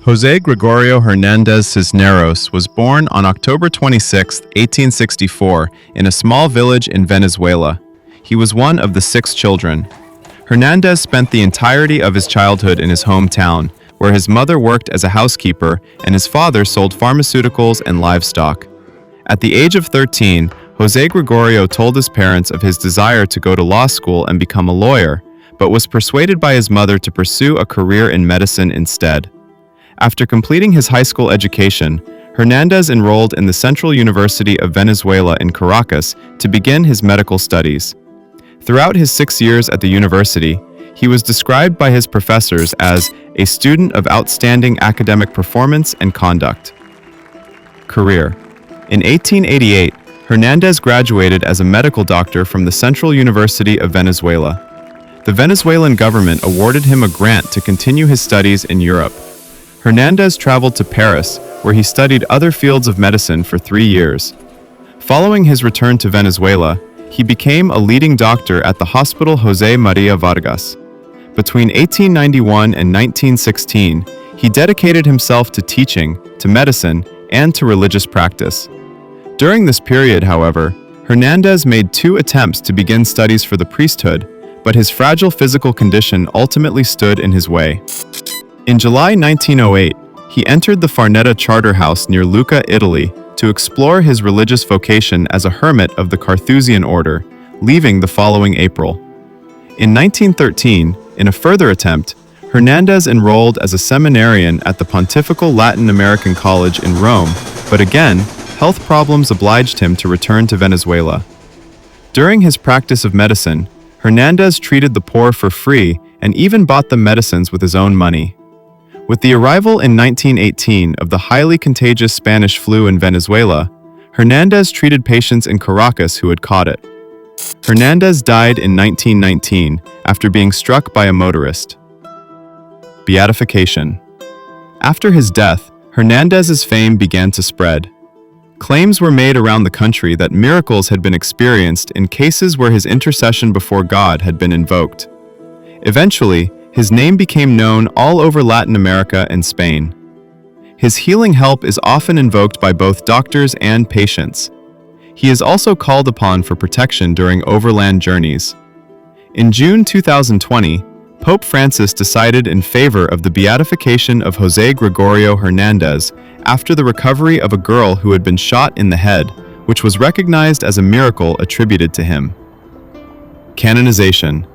Jose Gregorio Hernandez Cisneros was born on October 26, 1864, in a small village in Venezuela. He was one of the 6 children. Hernandez spent the entirety of his childhood in his hometown, where his mother worked as a housekeeper and his father sold pharmaceuticals and livestock. At the age of 13, Jose Gregorio told his parents of his desire to go to law school and become a lawyer, but was persuaded by his mother to pursue a career in medicine instead. After completing his high school education, Hernandez enrolled in the Central University of Venezuela in Caracas to begin his medical studies. Throughout his 6 years at the university, he was described by his professors as a student of outstanding academic performance and conduct. Career. In 1888, Hernandez graduated as a medical doctor from the Central University of Venezuela. The Venezuelan government awarded him a grant to continue his studies in Europe. Hernandez traveled to Paris, where he studied other fields of medicine for 3 years. Following his return to Venezuela, he became a leading doctor at the Hospital Jose Maria Vargas. Between 1891 and 1916, he dedicated himself to teaching, to medicine, and to religious practice. During this period, however, Hernandez made 2 attempts to begin studies for the priesthood, but his fragile physical condition ultimately stood in his way. In July 1908, he entered the Farneta Charter House near Lucca, Italy, to explore his religious vocation as a hermit of the Carthusian order, leaving the following April. In 1913, in a further attempt, Hernandez enrolled as a seminarian at the Pontifical Latin American College in Rome, but again, health problems obliged him to return to Venezuela. During his practice of medicine, Hernandez treated the poor for free and even bought them medicines with his own money. With the arrival in 1918 of the highly contagious Spanish flu in Venezuela, Hernandez treated patients in Caracas who had caught it. Hernandez died in 1919 after being struck by a motorist. Beatification. After his death, Hernandez's fame began to spread. Claims were made around the country that miracles had been experienced in cases where his intercession before God had been invoked. Eventually, his name became known all over Latin America and Spain. His healing help is often invoked by both doctors and patients. He is also called upon for protection during overland journeys. In June 2020, Pope Francis decided in favor of the beatification of Jose Gregorio Hernandez after the recovery of a girl who had been shot in the head, which was recognized as a miracle attributed to him. Canonization.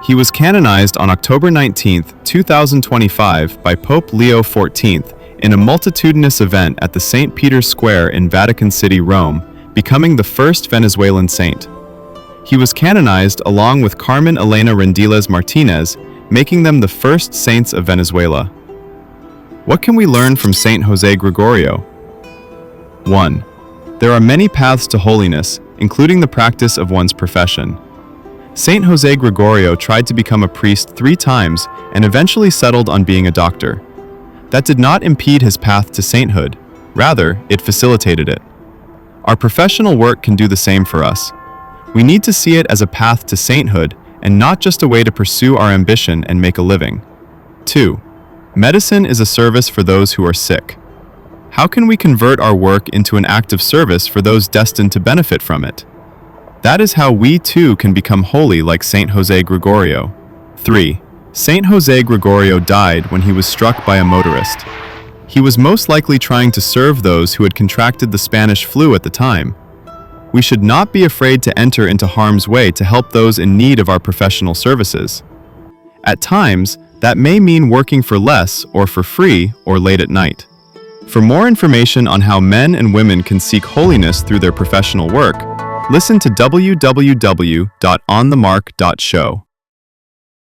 He was canonized on October 19, 2025 by Pope Leo XIV in a multitudinous event at the St. Peter's Square in Vatican City, Rome, becoming the first Venezuelan saint. He was canonized along with Carmen Elena Rendiles Martinez, making them the first saints of Venezuela. What can we learn from Saint Jose Gregorio? 1. There are many paths to holiness, including the practice of one's profession. Saint Jose Gregorio tried to become a priest 3 times and eventually settled on being a doctor. That did not impede his path to sainthood. Rather, it facilitated it. Our professional work can do the same for us. We need to see it as a path to sainthood and not just a way to pursue our ambition and make a living. 2. Medicine is a service for those who are sick. How can we convert our work into an act of service for those destined to benefit from it? That is how we too can become holy like Saint Jose Gregorio. 3. Saint Jose Gregorio died when he was struck by a motorist. He was most likely trying to serve those who had contracted the Spanish flu at the time. We should not be afraid to enter into harm's way to help those in need of our professional services. At times, that may mean working for less or for free or late at night. For more information on how men and women can seek holiness through their professional work, listen to www.onthemark.show.